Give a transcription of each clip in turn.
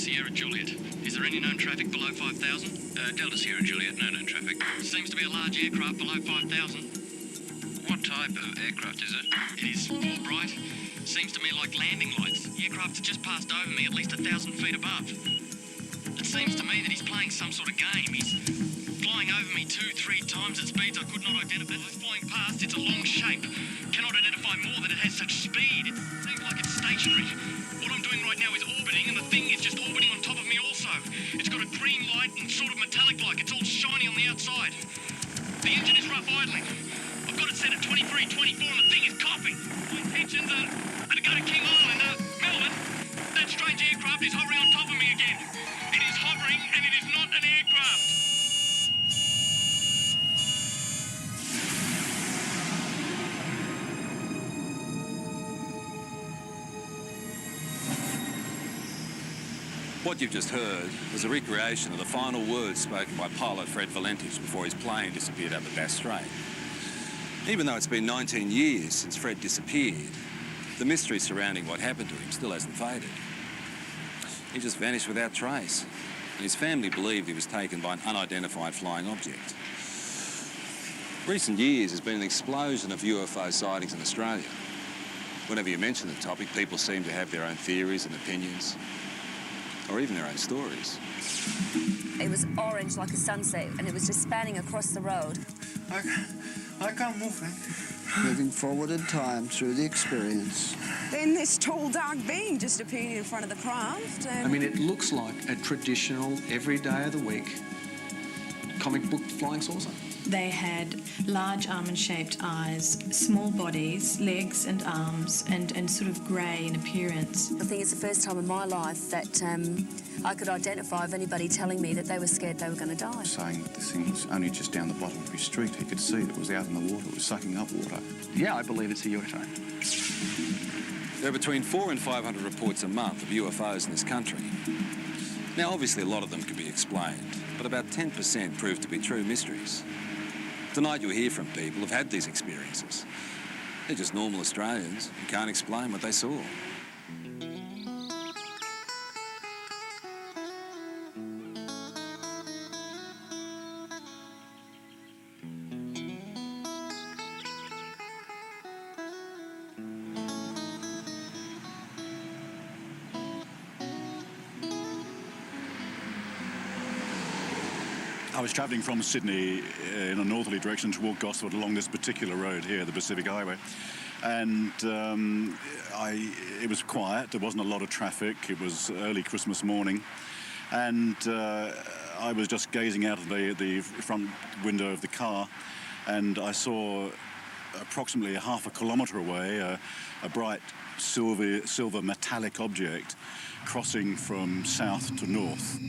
Sierra Juliet. Is there any known traffic below 5,000? Delta Sierra Juliet, no known traffic. Seems to be a large aircraft below 5,000. What type of aircraft is it? It is Fulbright. Seems to me like landing lights. The aircraft has just passed over me at least 1,000 feet above. It seems to me that he's playing some sort of game. He's flying over me 2-3 times at speeds I could not identify. As it's flying past, it's a long shape. Cannot identify more that it has such speed. It seems like it's stationary. What I'm doing right now is orbiting, and the thing is just orbiting on top of me also. It's got a green light and sort of metallic-like. It's all shiny on the outside. The engine is rough idling. I've got it set at 23, 24, and the thing is coughing. My intentions are to go to King Island, Melbourne. That strange aircraft is hovering on top of me again. It is hovering, and it is not an aircraft. What you've just heard was a recreation of the final words spoken by pilot Fred Valentich before his plane disappeared over Bass Strait. Even though it's been 19 years since Fred disappeared, the mystery surrounding what happened to him still hasn't faded. He just vanished without trace, and his family believed he was taken by an unidentified flying object. Recent years has been an explosion of UFO sightings in Australia. Whenever you mention the topic, people seem to have their own theories and opinions, or even their own stories. It was orange like a sunset, and it was just spanning across the road. I can't move, man. Moving forward in time through the experience. Then this tall, dark being just appeared in front of the craft and... I mean, it looks like a traditional, every day of the week, comic book flying saucer. They had large almond-shaped eyes, small bodies, legs and arms, and sort of grey in appearance. I think it's the first time in my life that I could identify of anybody telling me that they were scared they were going to die. Saying that this thing was only just down the bottom of his street. He could see that it was out in the water. It was sucking up water. Yeah, I believe it's a UFO. There are between 400 and 500 reports a month of UFOs in this country. Now, obviously, a lot of them can be explained, but about 10% prove to be true mysteries. Tonight you'll hear from people who've had these experiences. They're just normal Australians who can't explain what they saw. I was travelling from Sydney in a northerly direction toward Gosford along this particular road here, the Pacific Highway. And it was quiet, there wasn't a lot of traffic, it was early Christmas morning. And I was just gazing out of the front window of the car, and I saw approximately half a kilometre away a bright silver metallic object crossing from south to north.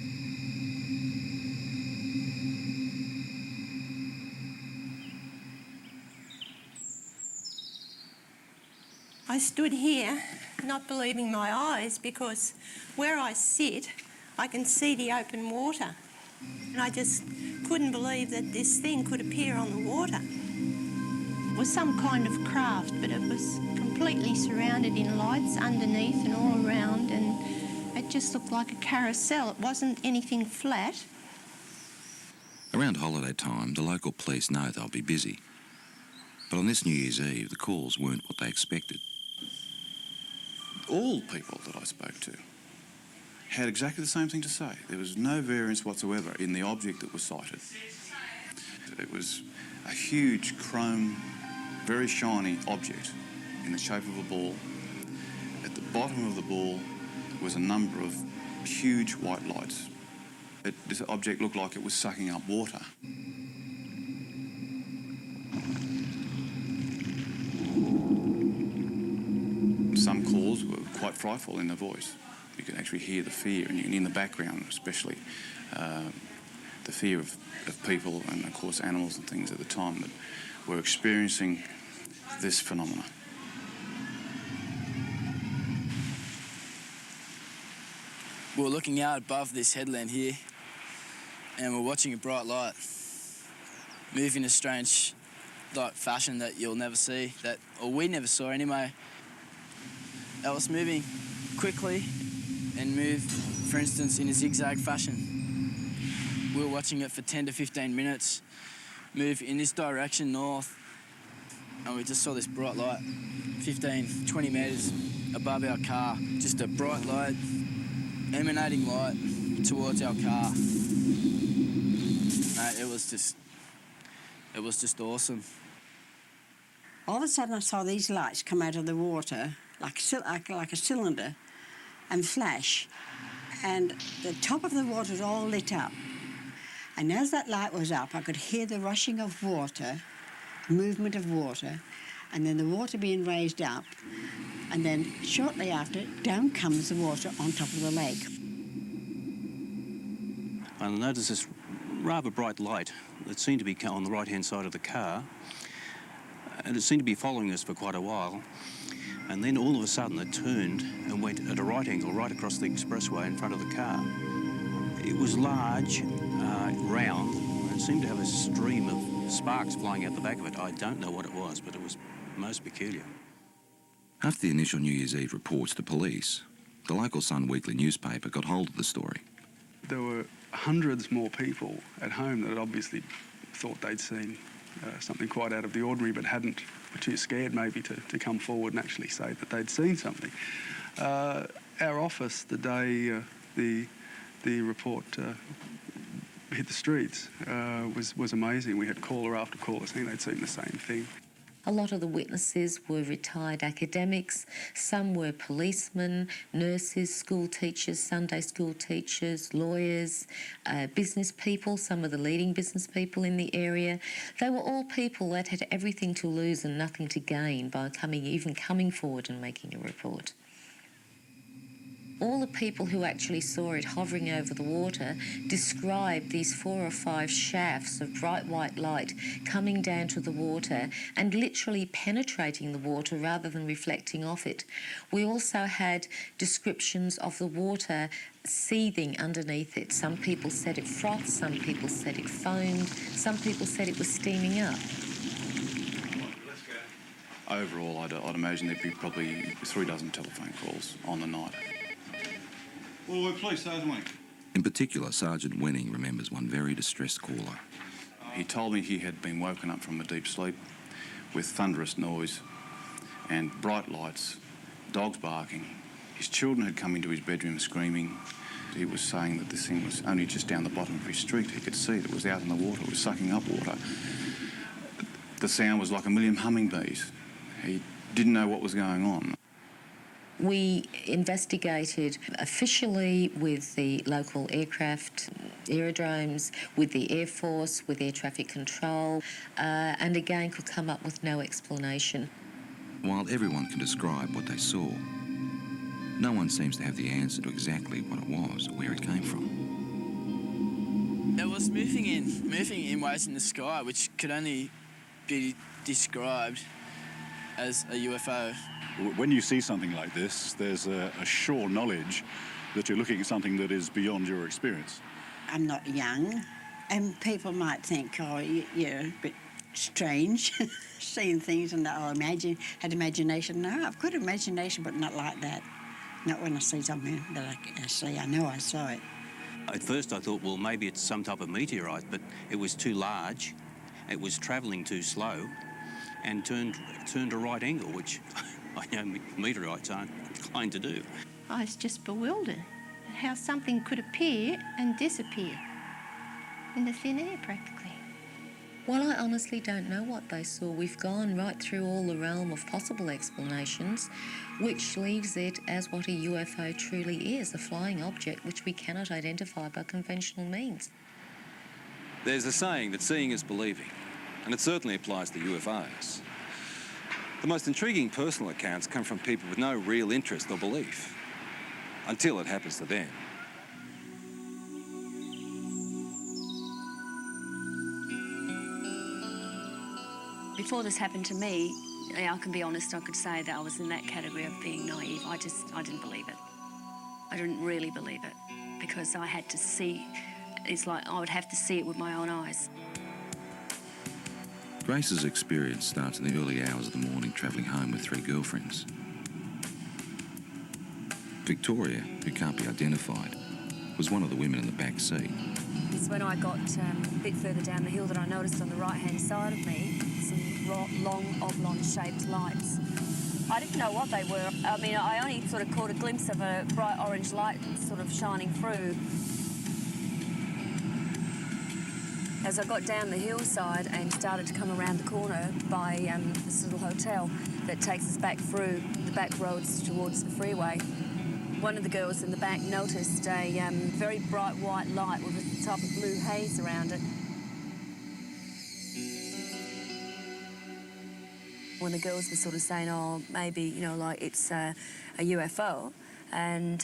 I stood here not believing my eyes because where I sit, I can see the open water. And I just couldn't believe that this thing could appear on the water. It was some kind of craft, but it was completely surrounded in lights underneath and all around, and it just looked like a carousel. It wasn't anything flat. Around holiday time, the local police know they'll be busy. But on this New Year's Eve, the calls weren't what they expected. All people that I spoke to had exactly the same thing to say. There was no variance whatsoever in the object that was sighted. It was a huge chrome, very shiny object in the shape of a ball. At the bottom of the ball was a number of huge white lights. This object looked like it was sucking up water. Some calls were quite frightful in their voice. You can actually hear the fear, and in the background especially, the fear of people and, of course, animals and things at the time that were experiencing this phenomena. We're looking out above this headland here, and we're watching a bright light move in a strange fashion that you'll never see, or we never saw anyway. It was moving quickly and moved for instance, in a zigzag fashion. We were watching it for 10 to 15 minutes, move in this direction north, and we just saw this bright light 15, 20 metres above our car. Just a bright light, emanating light towards our car. Mate, it was just awesome. All of a sudden I saw these lights come out of the water like a cylinder and flash, and the top of the water was all lit up. And as that light was up, I could hear the rushing of water, movement of water, and then the water being raised up, and then shortly after, down comes the water on top of the lake. I noticed this rather bright light that seemed to be on the right-hand side of the car, and it seemed to be following us for quite a while. And then all of a sudden it turned and went at a right angle right across the expressway in front of the car. It was large, round, and it seemed to have a stream of sparks flying out the back of it. I don't know what it was, but it was most peculiar. After the initial New Year's Eve reports to police, the local Sun Weekly newspaper got hold of the story. There were hundreds more people at home that had obviously thought they'd seen something quite out of the ordinary, but were too scared maybe to come forward and actually say that they'd seen something. Our office, the day the report hit the streets, was amazing. We had caller after caller saying they'd seen the same thing. A lot of the witnesses were retired academics. Some were policemen, nurses, school teachers, Sunday school teachers, lawyers, business people, some of the leading business people in the area. They were all people that had everything to lose and nothing to gain by even coming forward and making a report. All the people who actually saw it hovering over the water described these 4 or 5 shafts of bright white light coming down to the water and literally penetrating the water rather than reflecting off it. We also had descriptions of the water seething underneath it. Some people said it frothed, some people said it foamed, some people said it was steaming up. Overall, I'd imagine there'd be probably 3 dozen telephone calls on the night. Well, we're police, Sergeant Wenning. In particular, Sergeant Wenning remembers one very distressed caller. He told me he had been woken up from a deep sleep with thunderous noise and bright lights, dogs barking. His children had come into his bedroom screaming. He was saying that this thing was only just down the bottom of his street. He could see it was out in the water. It was sucking up water. The sound was like a million hummingbees. He didn't know what was going on. We investigated officially with the local aircraft, aerodromes, with the Air Force, with air traffic control, and again could come up with no explanation. While everyone can describe what they saw, no one seems to have the answer to exactly what it was or where it came from. It was moving in waves in the sky, which could only be described as a UFO. When you see something like this, there's a sure knowledge that you're looking at something that is beyond your experience. I'm not young, and people might think, oh, you're a bit strange, seeing things and had imagination. No, I've got imagination, but not like that. Not when I see something that I see. I know I saw it. At first I thought, well, maybe it's some type of meteorite, but it was too large, it was travelling too slow, and turned a right angle, which I know meteorites aren't inclined to do. I was just bewildered at how something could appear and disappear in the thin air practically. Well, I honestly don't know what they saw. We've gone right through all the realm of possible explanations, which leaves it as what a UFO truly is, a flying object which we cannot identify by conventional means. There's a saying that seeing is believing, and it certainly applies to UFOs. The most intriguing personal accounts come from people with no real interest or belief, until it happens to them. Before this happened to me, I can be honest, I could say that I was in that category of being naive. I didn't believe it. I didn't really believe it, because I had to see, it's like I would have to see it with my own eyes. Grace's experience starts in the early hours of the morning travelling home with 3 girlfriends. Victoria, who can't be identified, was one of the women in the back seat. It's when I got a bit further down the hill that I noticed on the right-hand side of me some long, oblong-shaped lights. I didn't know what they were. I mean, I only sort of caught a glimpse of a bright orange light sort of shining through. As I got down the hillside and started to come around the corner by this little hotel that takes us back through the back roads towards the freeway, one of the girls in the back noticed a very bright white light with a type of blue haze around it. When the girls were sort of saying, oh, maybe, you know, like it's a UFO, and,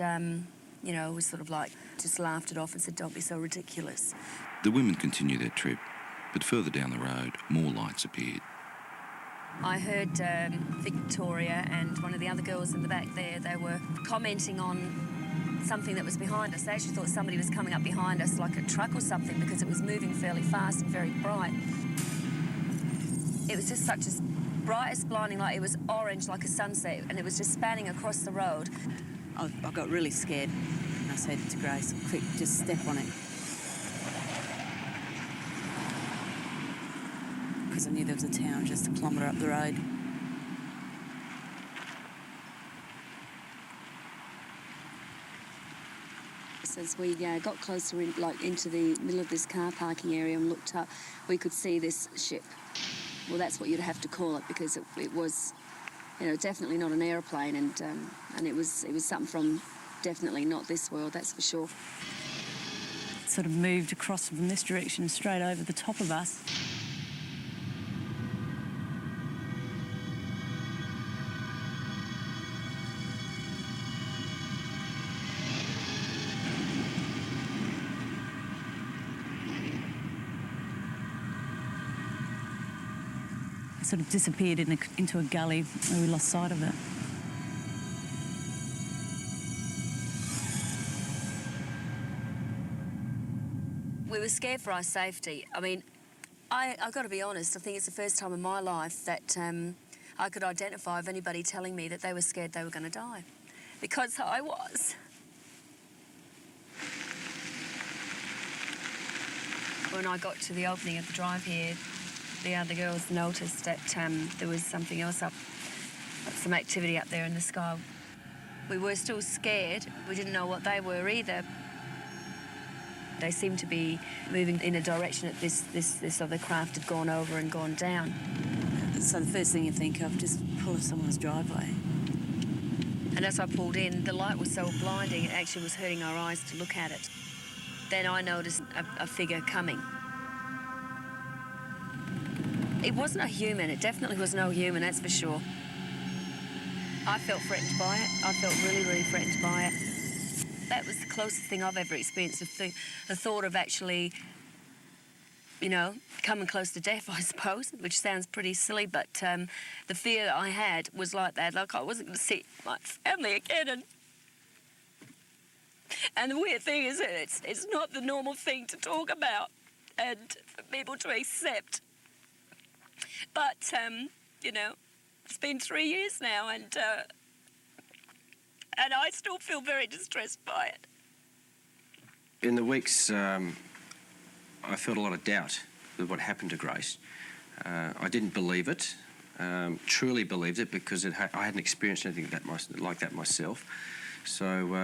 you know, was sort of like just laughed it off and said, don't be so ridiculous. The women continued their trip, but further down the road, more lights appeared. I heard Victoria and one of the other girls in the back there, they were commenting on something that was behind us. They actually thought somebody was coming up behind us, like a truck or something, because it was moving fairly fast and very bright. It was just such a bright as blinding light. It was orange like a sunset, and it was just spanning across the road. I got really scared, and I said to Grace, quick, just step on it. Because I knew there was a town just a kilometre up the road. As we got closer into the middle of this car parking area and looked up, we could see this ship. Well, that's what you'd have to call it, because it was, you know, definitely not an aeroplane, and it was something from definitely not this world, that's for sure. It sort of moved across from this direction straight over the top of us. It sort of disappeared into a gully where we lost sight of it. We were scared for our safety. I mean, I've got to be honest, I think it's the first time in my life that I could identify of anybody telling me that they were scared they were going to die. Because I was. When I got to the opening of the drive here, the other girls noticed that there was something else up, some activity up there in the sky. We were still scared. We didn't know what they were either. They seemed to be moving in a direction that this other craft had gone over and gone down. So the first thing you think of, just pull someone's driveway. And as I pulled in, the light was so blinding, it actually was hurting our eyes to look at it. Then I noticed a figure coming. It wasn't a human. It definitely was no human, that's for sure. I felt threatened by it. I felt really, really threatened by it. That was the closest thing I've ever experienced, the thought of actually, you know, coming close to death, I suppose, which sounds pretty silly, but the fear that I had was like that, like I wasn't going to see my family again. And the weird thing is that it's not the normal thing to talk about and for people to accept. But, you know, it's been 3 years now, and I still feel very distressed by it. In the weeks, I felt a lot of doubt with what happened to Grace. I didn't believe it, truly believed it, because I hadn't experienced anything like that myself. So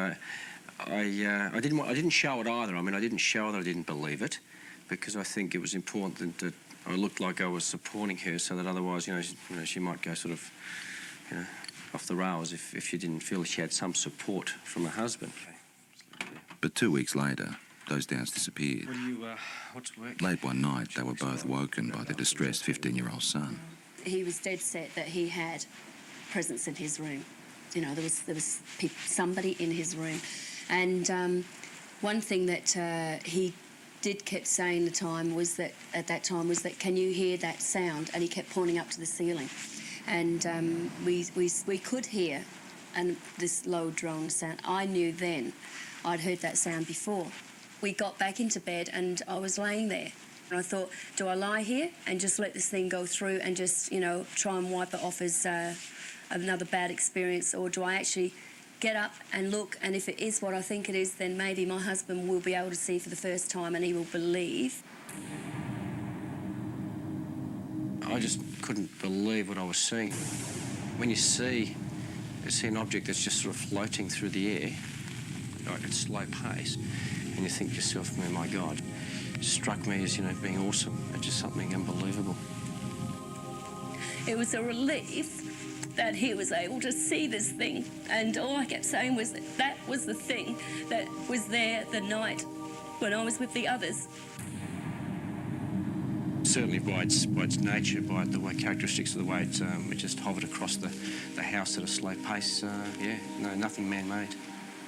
I didn't show it either. I mean, I didn't show that I didn't believe it, because I think it was important that I looked like I was supporting her, so that otherwise, you know, she might go sort of, you know, off the rails if she didn't feel she had some support from her husband. But 2 weeks later, those doubts disappeared. What's work? Late one night, they were both woken by their distressed 15-year-old son. He was dead set that he had presence in his room. You know, there was somebody in his room. And one thing that he kept saying at that time was that, can you hear that sound? And he kept pointing up to the ceiling. And we could hear this low drone sound. I knew then I'd heard that sound before. We got back into bed and I was laying there. And I thought, do I lie here and just let this thing go through and just, you know, try and wipe it off as another bad experience, or do I actually get up and look, and if it is what I think it is, then maybe my husband will be able to see for the first time and he will believe. I just couldn't believe what I was seeing. When you see an object that's just sort of floating through the air, like at slow pace, and you think to yourself, oh my God, it struck me as, you know, being awesome. It's just something unbelievable. It was a relief that he was able to see this thing, and all I kept saying was that was the thing that was there the night when I was with the others. Certainly by its nature, by the way, characteristics of the way it just hovered across the house at a slow pace, yeah, no, nothing man-made.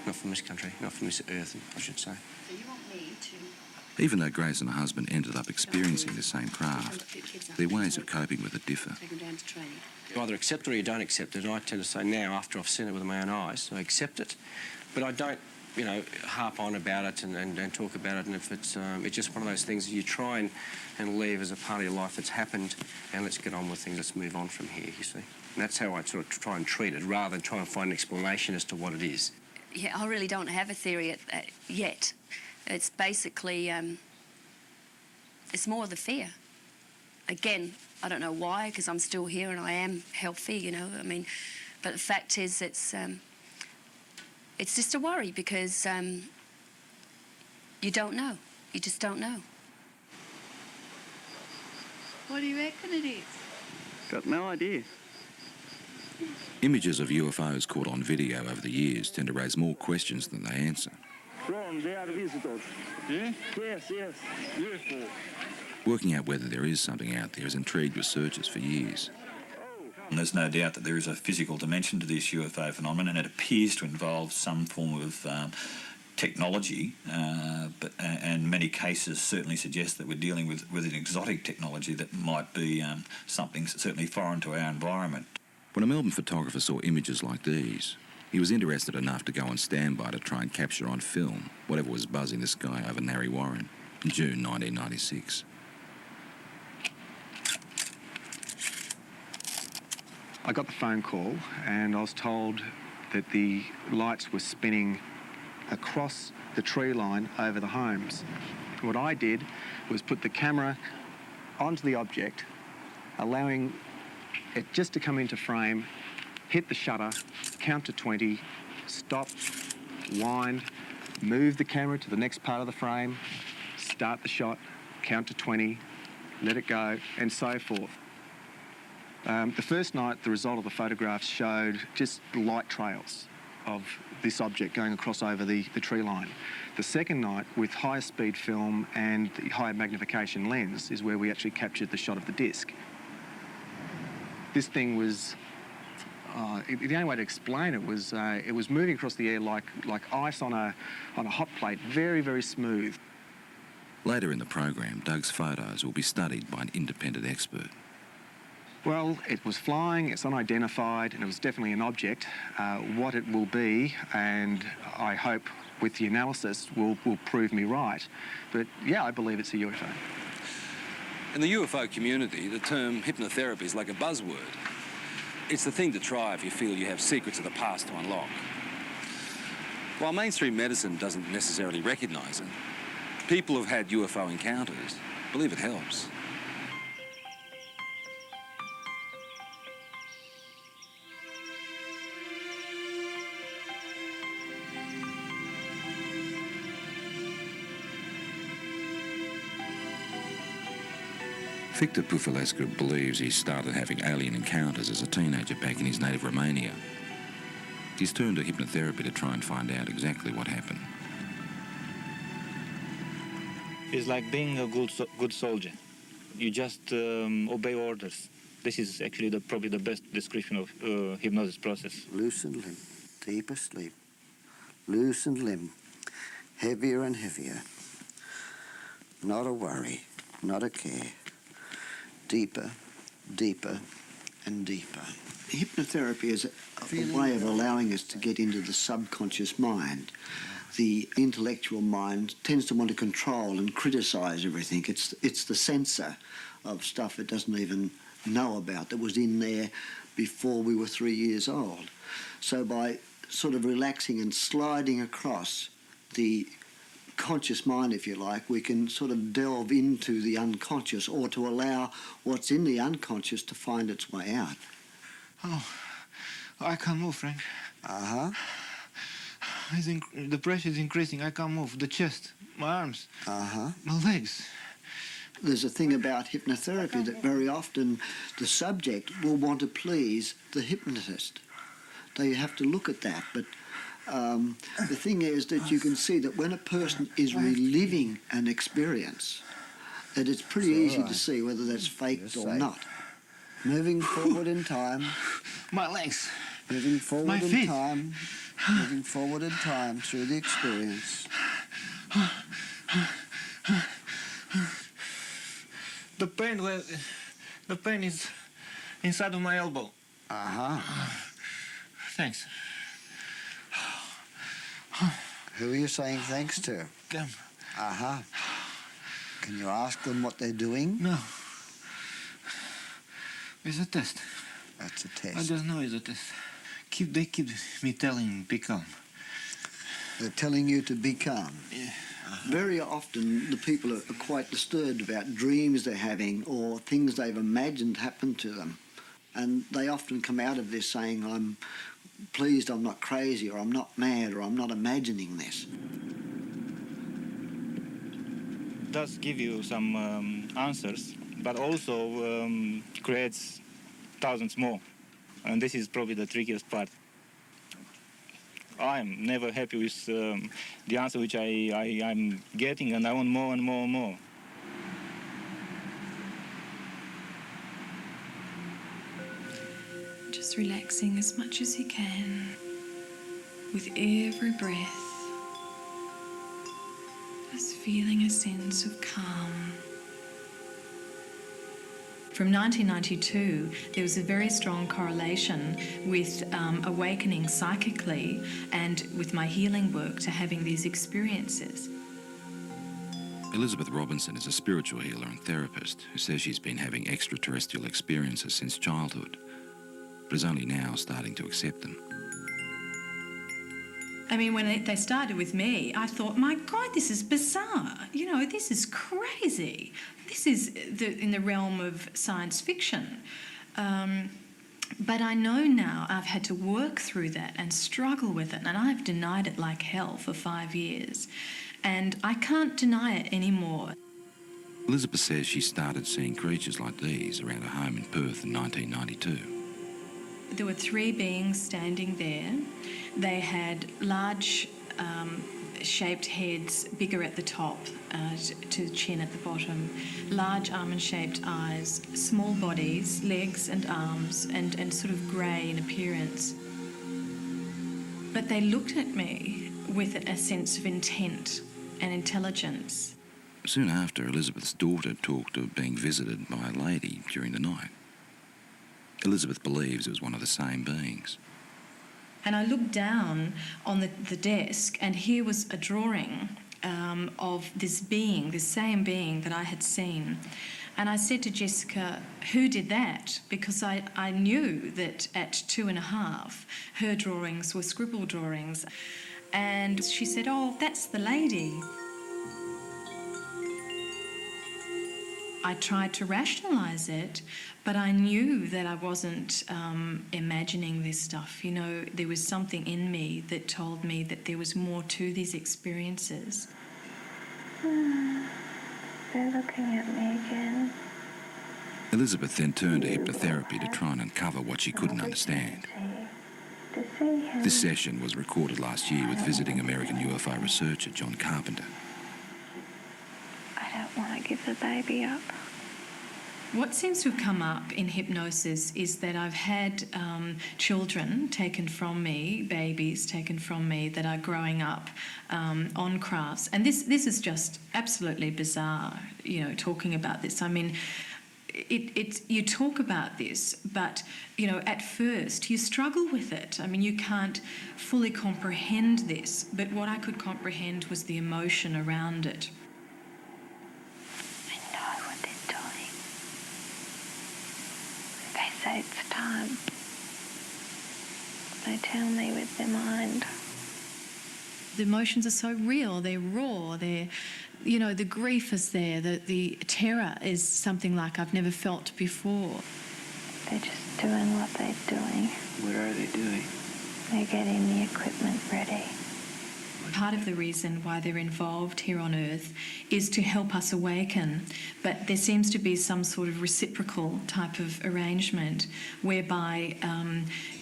Not from this country, not from this earth, I should say. So you want me to... Even though Grace and her husband ended up experiencing the same craft, their ways of coping with it differ. Take them down to training. You either accept it or you don't accept it, and I tend to say now, after I've seen it with my own eyes, I accept it, but I don't, you know, harp on about it and talk about it, and if it's just one of those things you try and leave as a part of your life that's happened, and let's get on with things, let's move on from here, you see. And that's how I sort of try and treat it, rather than try and find an explanation as to what it is. Yeah, I really don't have a theory yet. It's basically, it's more the fear. Again, I don't know why, because I'm still here and I am healthy, you know, I mean, but the fact is it's just a worry because you don't know. You just don't know. What do you reckon it is? Got no idea. Images of UFOs caught on video over the years tend to raise more questions than they answer. Ron, they are visitors. Yeah? Yes, yes. UFO. Working out whether there is something out there has intrigued researchers for years. And there's no doubt that there is a physical dimension to this UFO phenomenon, and it appears to involve some form of technology, and many cases certainly suggest that we're dealing with an exotic technology that might be something certainly foreign to our environment. When a Melbourne photographer saw images like these, he was interested enough to go on standby to try and capture on film whatever was buzzing the sky over Narre Warren in June 1996. I got the phone call and I was told that the lights were spinning across the tree line over the homes. What I did was put the camera onto the object, allowing it just to come into frame, hit the shutter, count to 20, stop, wind, move the camera to the next part of the frame, start the shot, count to 20, let it go, and so forth. The first night, the result of the photographs showed just light trails of this object going across over the tree line. The second night, with higher speed film and the higher magnification lens, is where we actually captured the shot of the disc. This thing was, the only way to explain it was moving across the air like ice on a hot plate, very, very smooth. Later in the program, Doug's photos will be studied by an independent expert. Well, it was flying, it's unidentified, and it was definitely an object. What it will be, and I hope with the analysis will prove me right. But yeah, I believe it's a UFO. In the UFO community, the term hypnotherapy is like a buzzword. It's the thing to try if you feel you have secrets of the past to unlock. While mainstream medicine doesn't necessarily recognise it, people who've had UFO encounters believe it helps. Victor Pufulescu believes he started having alien encounters as a teenager back in his native Romania. He's turned to hypnotherapy to try and find out exactly what happened. It's like being a good soldier. You just obey orders. This is actually probably the best description of hypnosis process. Loose and limb, deeper sleep. Loose and limb, heavier and heavier. Not a worry, not a care. Deeper, deeper, and deeper. Hypnotherapy is a way of allowing us to get into the subconscious mind. The intellectual mind tends to want to control and criticise everything. It's the censor of stuff it doesn't even know about that was in there before we were 3 years old. So by sort of relaxing and sliding across the conscious mind, if you like, we can sort of delve into the unconscious, or to allow what's in the unconscious to find its way out. Oh, I can't move, Frank. Uh-huh. The pressure is increasing. I can't move. The chest, my arms, my legs. There's a thing about hypnotherapy that very often the subject will want to please the hypnotist. They have to look at that, but the thing is that you can see that when a person is reliving an experience, that it's pretty easy to see whether that's faked or not. Moving forward in time. My legs. Moving forward My in feet. time. Moving forward in time through the experience. The pain is inside of my elbow. Thanks. Who are you saying thanks to? Them. Can you ask them what they're doing? No. It's a test. That's a test. I just know it's a test. They keep me telling be calm. They're telling you to be calm. Yeah. Very often the people are quite disturbed about dreams they're having or things they've imagined happen to them. And they often come out of this saying, I'm pleased I'm not crazy, or I'm not mad, or I'm not imagining this. It does give you some answers, but also creates thousands more. And this is probably the trickiest part. I'm never happy with the answer which I'm getting, and I want more and more and more. Just relaxing as much as you can with every breath. Just feeling a sense of calm. From 1992, there was a very strong correlation with awakening psychically and with my healing work to having these experiences. Elizabeth Robinson is a spiritual healer and therapist who says she's been having extraterrestrial experiences since childhood, but is only now starting to accept them. I mean, when they started with me, I thought, my God, this is bizarre. You know, this is crazy. This is in the realm of science fiction. But I know now I've had to work through that and struggle with it, and I've denied it like hell for 5 years. And I can't deny it anymore. Elizabeth says she started seeing creatures like these around her home in Perth in 1992. There were 3 beings standing there. They had large shaped heads, bigger at the top to the chin at the bottom, large almond-shaped eyes, small bodies, legs and arms, and sort of grey in appearance. But they looked at me with a sense of intent and intelligence. Soon after, Elizabeth's daughter talked of being visited by a lady during the night. Elizabeth believes it was one of the same beings. And I looked down on the desk, and here was a drawing of this being, this same being that I had seen. And I said to Jessica, who did that? Because I knew that at 2.5, her drawings were scribble drawings. And she said, oh, that's the lady. I tried to rationalise it, but I knew that I wasn't imagining this stuff. You know, there was something in me that told me that there was more to these experiences. They're looking at me again. Elizabeth then turned to hypnotherapy to try and uncover what she couldn't understand. This session was recorded last year with visiting American UFO researcher John Carpenter. I don't want to give the baby up. What seems to have come up in hypnosis is that I've had children taken from me, babies taken from me that are growing up on crafts. And this is just absolutely bizarre, you know, talking about this. I mean, you talk about this, but, you know, at first you struggle with it. I mean, you can't fully comprehend this, but what I could comprehend was the emotion around it. They say it's time. they tell me with their mind. The emotions are so real, they're raw, they're, you know, the grief is there, the terror is something like I've never felt before. They're just doing what they're doing. What are they doing? They're getting the equipment ready. Part of the reason why they're involved here on Earth is to help us awaken, but there seems to be some sort of reciprocal type of arrangement whereby,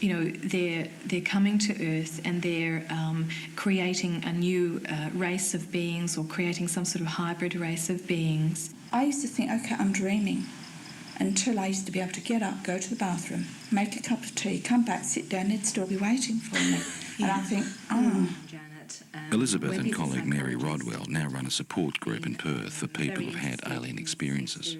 you know, they're coming to Earth and they're creating a new race of beings, or creating some sort of hybrid race of beings. I used to think, okay, I'm dreaming, until I used to be able to get up, go to the bathroom, make a cup of tea, come back, sit down, they'd still be waiting for me. And I think, oh. Elizabeth and colleague Mary Rodwell now run a support group in Perth for people who've had alien experiences.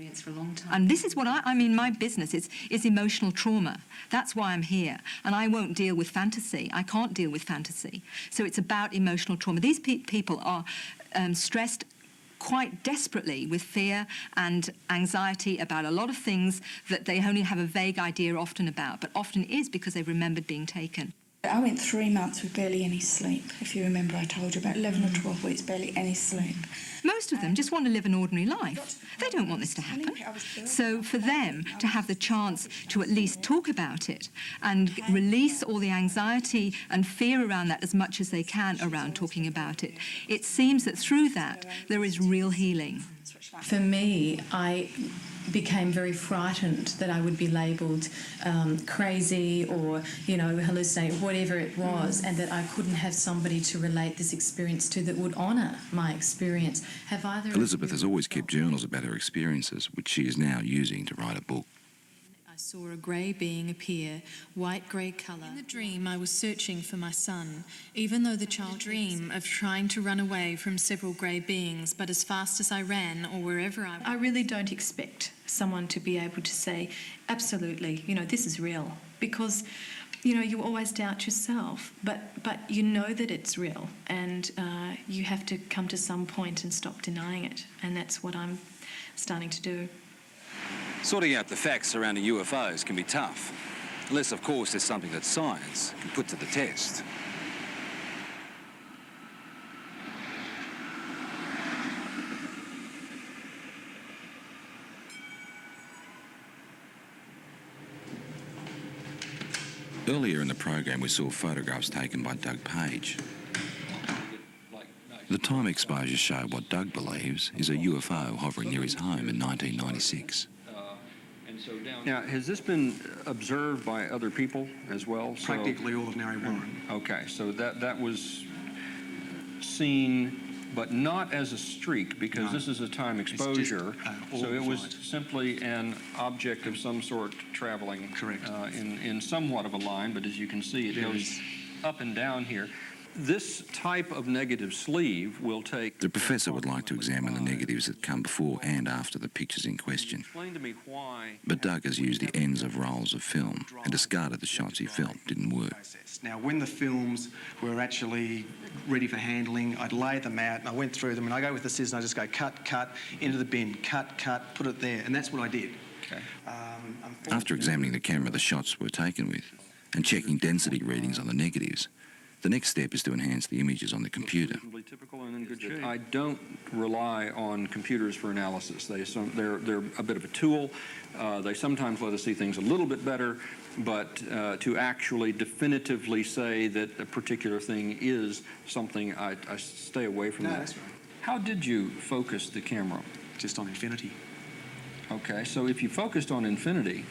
And this is what I mean, my business is emotional trauma. That's why I'm here. And I won't deal with fantasy. I can't deal with fantasy. So it's about emotional trauma. These people are stressed quite desperately with fear and anxiety about a lot of things that they only have a vague idea often about, but often is because they've remembered being taken. I went 3 months with barely any sleep. If you remember, I told you about 11 or 12 weeks, barely any sleep. Most of them just want to live an ordinary life. They don't want this to happen. So for them to have the chance to at least talk about it and release all the anxiety and fear around that as much as they can around talking about it, it seems that through that there is real healing. For me, I became very frightened that I would be labelled crazy or, you know, hallucinate, whatever it was, and that I couldn't have somebody to relate this experience to that would honour my experience. Have either Elizabeth has always kept journals about her experiences, which she is now using to write a book. I saw a grey being appear, white-grey colour. In the dream, I was searching for my son, even though the child dream of trying to run away from several grey beings, but as fast as I ran or wherever I really don't expect someone to be able to say, absolutely, you know, this is real, because, you know, you always doubt yourself, but you know that it's real, and you have to come to some point and stop denying it, and that's what I'm starting to do. Sorting out the facts surrounding UFOs can be tough, unless, of course, there's something that science can put to the test. Earlier in the program, we saw photographs taken by Doug Page. The time exposures show what Doug believes is a UFO hovering near his home in 1996. Now, has this been observed by other people as well? Practically all of Narre Warren. Okay, so that was seen, but not as a streak, because No. this is a time exposure. Just, so it was flight. simply an object of some sort traveling. Correct. In somewhat of a line, but as you can see, it goes up and down here. This type of negative sleeve will take... The professor would like to examine the negatives that come before and after the pictures in question. Explain to me why... But Doug has used the ends of rolls of film and discarded the shots he felt didn't work. Now, when the films were actually ready for handling, I'd lay them out and I went through them, and I go with the scissors and I just go cut, cut, into the bin, cut, cut, put it there, and that's what I did. Okay. After examining the camera the shots were taken with and checking density readings on the negatives, the next step is to enhance the images on the computer. Typical and in good shape. I don't rely on computers for analysis. They're a bit of a tool. They sometimes let us see things a little bit better, but to actually definitively say that a particular thing is something, I stay away from that. That's right. How did you focus the camera? Just on infinity. Okay, so if you focused on infinity,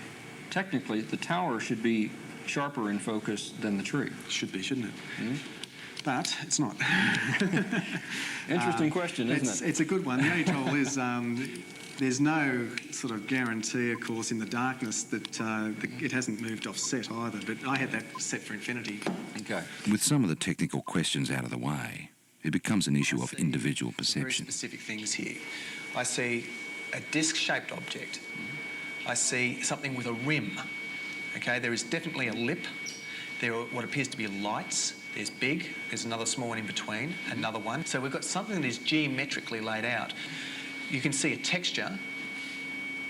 technically the tower should be sharper in focus than the tree. Should be, shouldn't it? Mm-hmm. But it's not. Interesting question, isn't it? It's a good one. The only trouble is there's no sort of guarantee, of course, in the darkness that it hasn't moved off set either, but I had that set for infinity. Okay. With some of the technical questions out of the way, it becomes an issue of individual perception. Very specific things here. I see a disc-shaped object. I see something with a rim. Okay, there is definitely a lip. There are what appears to be lights. There's big, there's another small one in between, another one. So we've got something that is geometrically laid out. You can see a texture,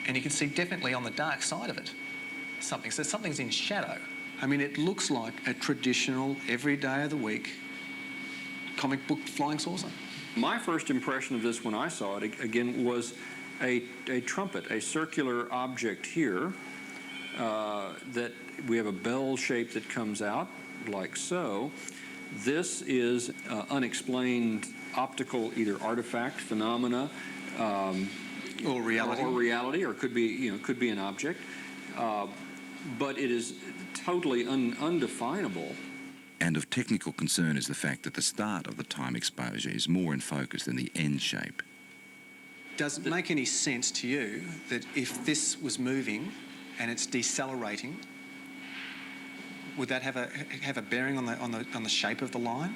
and you can see definitely on the dark side of it something. So something's in shadow. I mean, it looks like a traditional, every day of the week, comic book flying saucer. My first impression of this when I saw it, again, was a trumpet, a circular object here that we have a bell shape that comes out like so. This is unexplained optical either artifact, phenomena, or reality, or could be could be an object, but it is totally undefinable. And of technical concern is the fact that the start of the time exposure is more in focus than the end shape. Does it make any sense to you that if this was moving and it's decelerating, would that have a bearing on the shape of the line?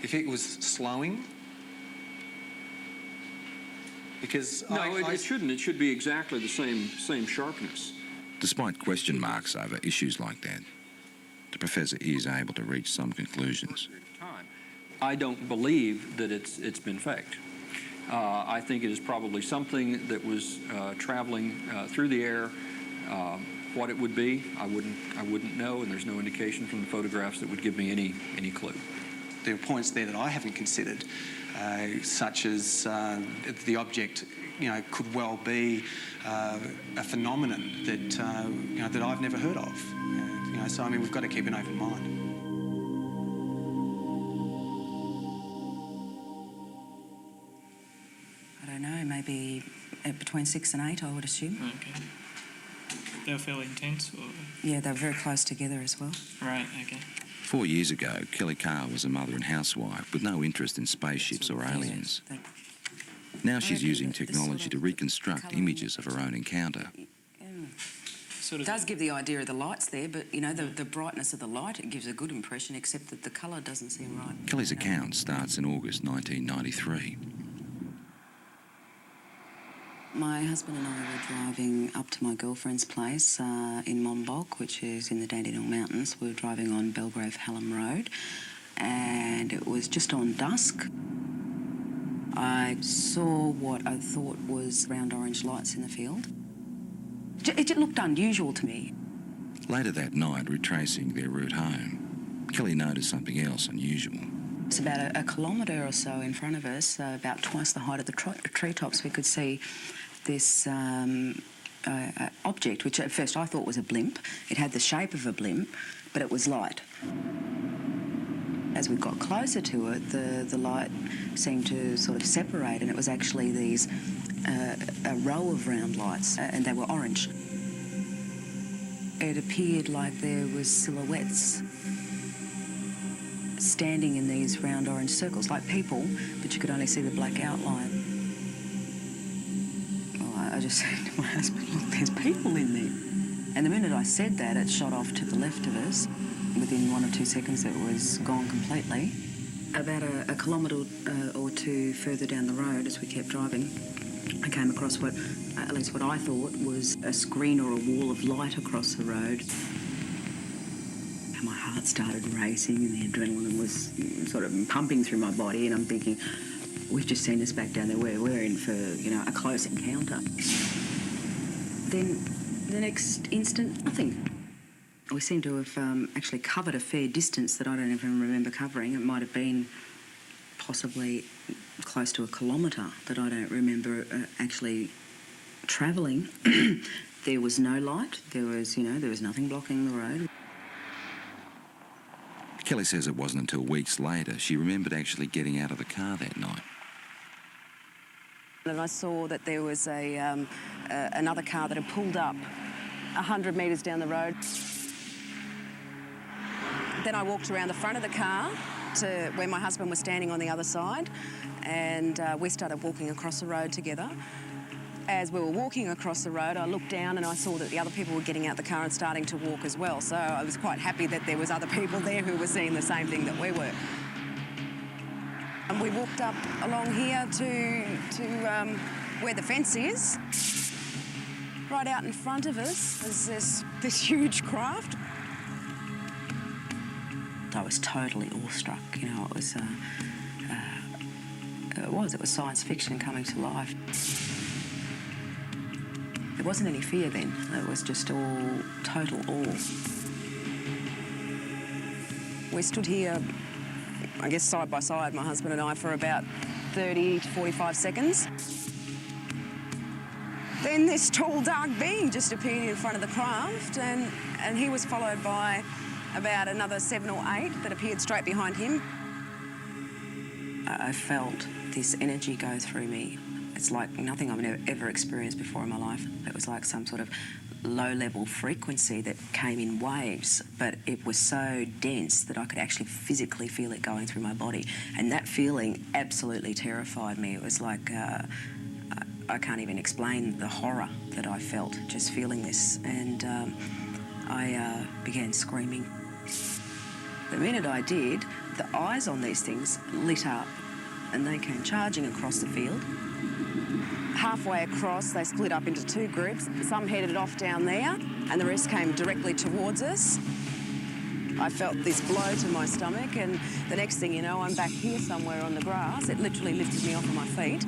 If it was slowing? Because no, it shouldn't. It should be exactly the same sharpness. Despite question marks over issues like that, the professor is able to reach some conclusions. I don't believe that it's been faked. I think it is probably something that was traveling through the air. What it would be, I wouldn't know, and there's no indication from the photographs that would give me any clue. There are points there that I haven't considered, such as the object, could well be a phenomenon that that I've never heard of. So I mean, we've got to keep an open mind. I don't know, maybe between 6 and 8, I would assume. Okay. They were fairly intense, or? Yeah, they were very close together as well. Right, okay. 4 years ago, Kelly Carr was a mother and housewife with no interest in spaceships or aliens. Now she's using technology to reconstruct images of her own encounter. It does give the idea of the lights there, but, the brightness of the light, it gives a good impression, except that the colour doesn't seem right. Kelly's account starts in August 1993. My husband and I were driving up to my girlfriend's place in Monbulk, which is in the Dandenong Mountains. We were driving on Belgrave Hallam Road, and it was just on dusk. I saw what I thought was round orange lights in the field. It looked unusual to me. Later that night, retracing their route home, Kelly noticed something else unusual. It's about a kilometre or so in front of us, about twice the height of the treetops. We could see this object, which at first I thought was a blimp. It had the shape of a blimp, but it was light. As we got closer to it, the light seemed to sort of separate, and it was actually these a row of round lights, and they were orange. It appeared like there was silhouettes standing in these round orange circles, like people, but you could only see the black outline. Well, I just said to my husband, look, there's people in there. And the minute I said that, it shot off to the left of us. Within 1 or 2 seconds, it was gone completely. About a kilometre or two further down the road, as we kept driving, I came across at least what I thought was a screen or a wall of light across the road. And my heart started racing and the adrenaline was sort of pumping through my body, and I'm thinking, we've just seen us back down there. We're in for, a close encounter. Then the next instant, nothing. We seem to have actually covered a fair distance that I don't even remember covering. It might have been possibly close to a kilometre that I don't remember actually travelling. There was no light. There was nothing blocking the road. Kelly says it wasn't until weeks later she remembered actually getting out of the car that night. And I saw that there was another car that had pulled up 100 metres down the road. Then I walked around the front of the car to where my husband was standing on the other side, and we started walking across the road together. As we were walking across the road, I looked down and I saw that the other people were getting out the car and starting to walk as well. So I was quite happy that there was other people there who were seeing the same thing that we were. And we walked up along here to where the fence is. Right out in front of us is this huge craft. I was totally awestruck. It was science fiction coming to life. There wasn't any fear then. It was just all total awe. We stood here, I guess side by side, my husband and I, for about 30 to 45 seconds. Then this tall, dark being just appeared in front of the craft, and he was followed by about another 7 or 8 that appeared straight behind him. I felt this energy go through me. It's like nothing I've ever experienced before in my life. It was like some sort of low-level frequency that came in waves, but it was so dense that I could actually physically feel it going through my body. And that feeling absolutely terrified me. It was like, I can't even explain the horror that I felt just feeling this. And I began screaming. The minute I did, the eyes on these things lit up and they came charging across the field. Halfway across, they split up into 2 groups. Some headed off down there and the rest came directly towards us. I felt this blow to my stomach, and the next thing you know, I'm back here somewhere on the grass. It literally lifted me off of my feet.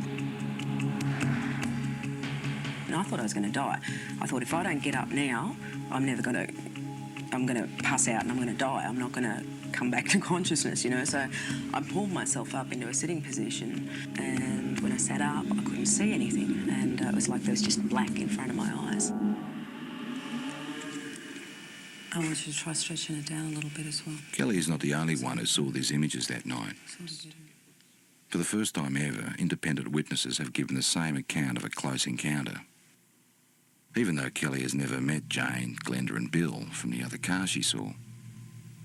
And I thought I was going to die. I thought if I don't get up now, I'm going to pass out and I'm going to die. I'm not going to come back to consciousness, you know. So I pulled myself up into a sitting position, and when I sat up, I couldn't see anything, and it was like there was just black in front of my eyes. I want you to try stretching it down a little bit as well. Kelly is not the only one who saw these images that night. For the first time ever, independent witnesses have given the same account of a close encounter. Even though Kelly has never met Jane, Glenda and Bill from the other car she saw,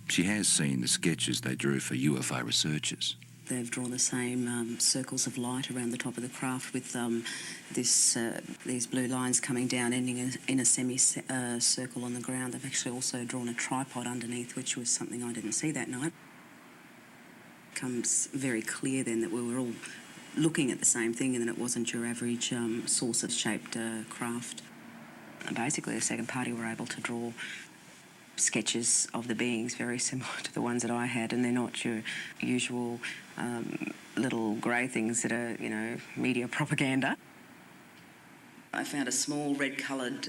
she has seen the sketches they drew for UFO researchers. They've drawn the same circles of light around the top of the craft with these blue lines coming down, ending in a semi-circle on the ground. They've actually also drawn a tripod underneath, which was something I didn't see that night. It becomes very clear then that we were all looking at the same thing and that it wasn't your average saucer-shaped craft. And basically, the second party were able to draw sketches of the beings very similar to the ones that I had, and they're not your usual little grey things that are, you know, media propaganda. I found a small red-coloured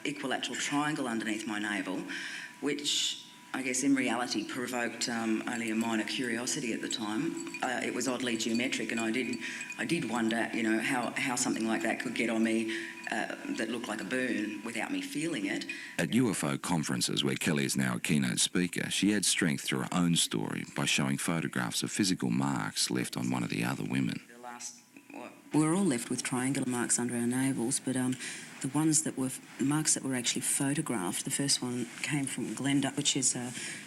equilateral triangle underneath my navel, which I guess in reality provoked only a minor curiosity at the time. It was oddly geometric, and I did wonder, you know, how something like that could get on me that looked like a burn without me feeling it. At UFO conferences, where Kelly is now a keynote speaker, she adds strength to her own story by showing photographs of physical marks left on one of the other women. We were all left with triangular marks under our navels, but the ones that were marks that were actually photographed, the first one came from Glenda, which is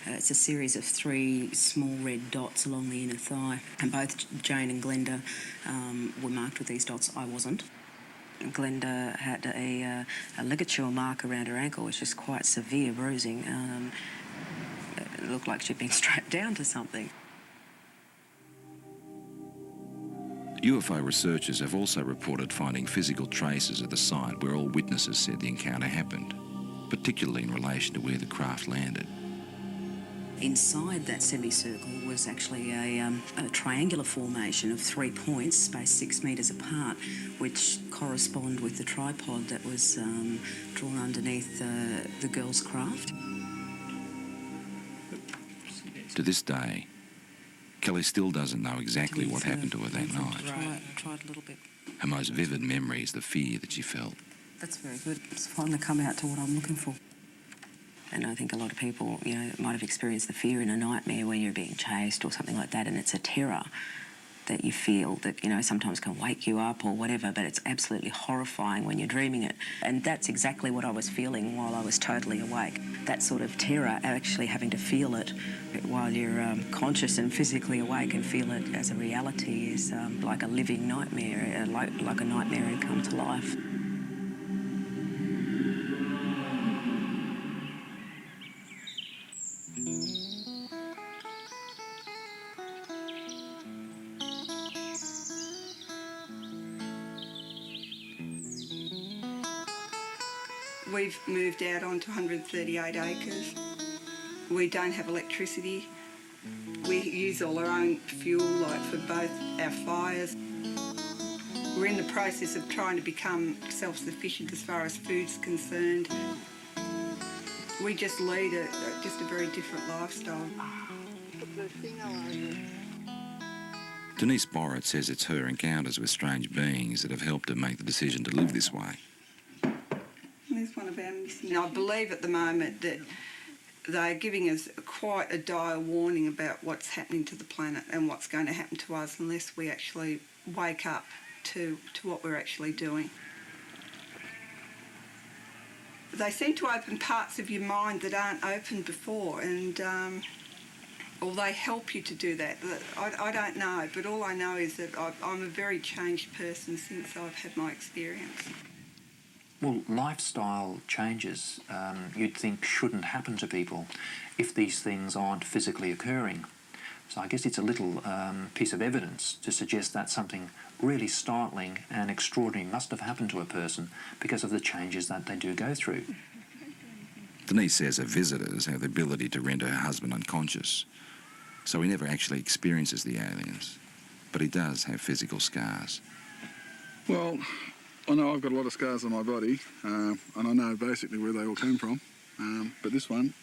it's a series of 3 small red dots along the inner thigh, and both Jane and Glenda were marked with these dots. I wasn't. Glenda had a ligature mark around her ankle, which is quite severe bruising. It looked like she'd been strapped down to something. UFO researchers have also reported finding physical traces at the site where all witnesses said the encounter happened, particularly in relation to where the craft landed. Inside that semicircle was actually a triangular formation of 3 points spaced 6 metres apart, which correspond with the tripod that was drawn underneath the girl's craft. To this day, Kelly still doesn't know exactly what happened to her that night. Tried a little bit. Her most vivid memory is the fear that she felt. That's very good. It's finally come out to what I'm looking for. And I think a lot of people, you know, might have experienced the fear in a nightmare when you're being chased or something like that, and it's a terror that you feel that, you know, sometimes can wake you up or whatever, but it's absolutely horrifying when you're dreaming it. And that's exactly what I was feeling while I was totally awake. That sort of terror, actually having to feel it while you're conscious and physically awake and feel it as a reality, is like a living nightmare, like a nightmare had come to life. We've moved out onto 138 acres. We don't have electricity. We use all our own fuel, like for both our fires. We're in the process of trying to become self-sufficient as far as food's concerned. We just lead just a very different lifestyle. Denise Borrett says it's her encounters with strange beings that have helped her make the decision to live this way. There's one of our missing. I believe at the moment that they're giving us quite a dire warning about what's happening to the planet and what's going to happen to us unless we actually wake up to what we're actually doing. They seem to open parts of your mind that aren't opened before, and or they help you to do that. I don't know, but all I know is that I'm a very changed person since I've had my experience. Well, lifestyle changes you'd think shouldn't happen to people if these things aren't physically occurring. So I guess it's a little piece of evidence to suggest that something really startling and extraordinary must have happened to a person because of the changes that they do go through. Denise says her visitors have the ability to render her husband unconscious, so he never actually experiences the aliens, but he does have physical scars. Well, I know I've got a lot of scars on my body, and I know basically where they all came from, but this one,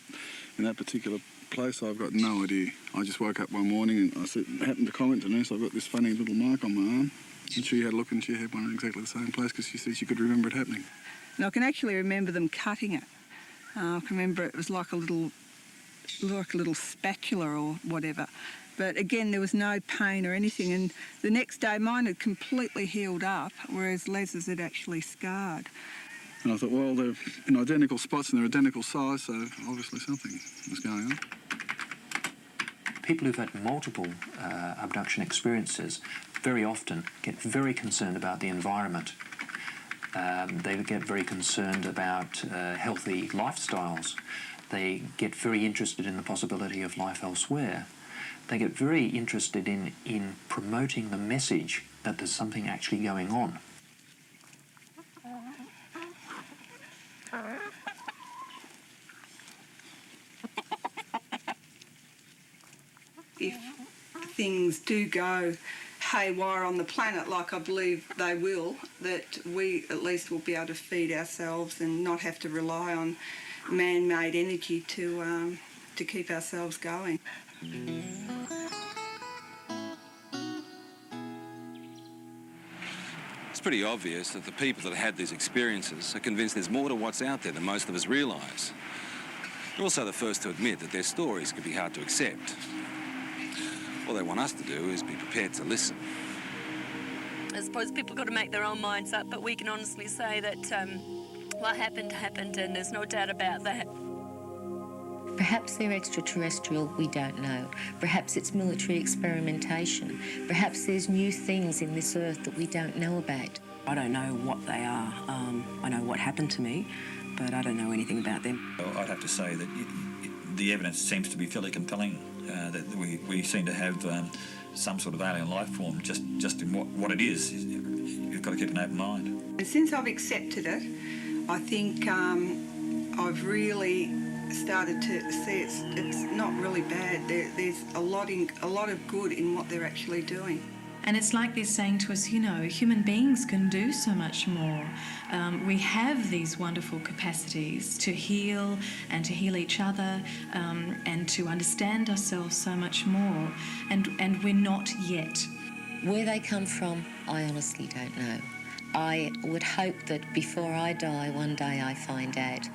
in that particular place, I've got no idea. I just woke up one morning and I happened to comment to Nurse, I've got this funny little mark on my arm, and she had a look and she had one in exactly the same place because she said she could remember it happening. And I can actually remember them cutting it. I can remember it was like a little spatula or whatever. But again, there was no pain or anything, and the next day mine had completely healed up, whereas Les's had actually scarred. And I thought, well, they're in identical spots and they're identical size, so obviously something was going on. People who've had multiple abduction experiences very often get very concerned about the environment. They get very concerned about healthy lifestyles. They get very interested in the possibility of life elsewhere. They get very interested in promoting the message that there's something actually going on. If things do go haywire on the planet, like I believe they will, that we at least will be able to feed ourselves and not have to rely on man-made energy to keep ourselves going. It's pretty obvious that the people that had these experiences are convinced there's more to what's out there than most of us realise. They're also the first to admit that their stories can be hard to accept. All they want us to do is be prepared to listen. I suppose people got to make their own minds up, but we can honestly say that what happened, happened, and there's no doubt about that. Perhaps they're extraterrestrial, we don't know. Perhaps it's military experimentation. Perhaps there's new things in this earth that we don't know about. I don't know what they are. I know what happened to me, but I don't know anything about them. Well, I'd have to say that the evidence seems to be fairly compelling, that we seem to have some sort of alien life form just in what it is. You've got to keep an open mind. And since I've accepted it, I think I've really started to see it's not really bad. There's a lot of good in what they're actually doing. And it's like they're saying to us, you know, human beings can do so much more. We have these wonderful capacities to heal and to heal each other and to understand ourselves so much more. And we're not yet. Where they come from, I honestly don't know. I would hope that before I die, one day I find out.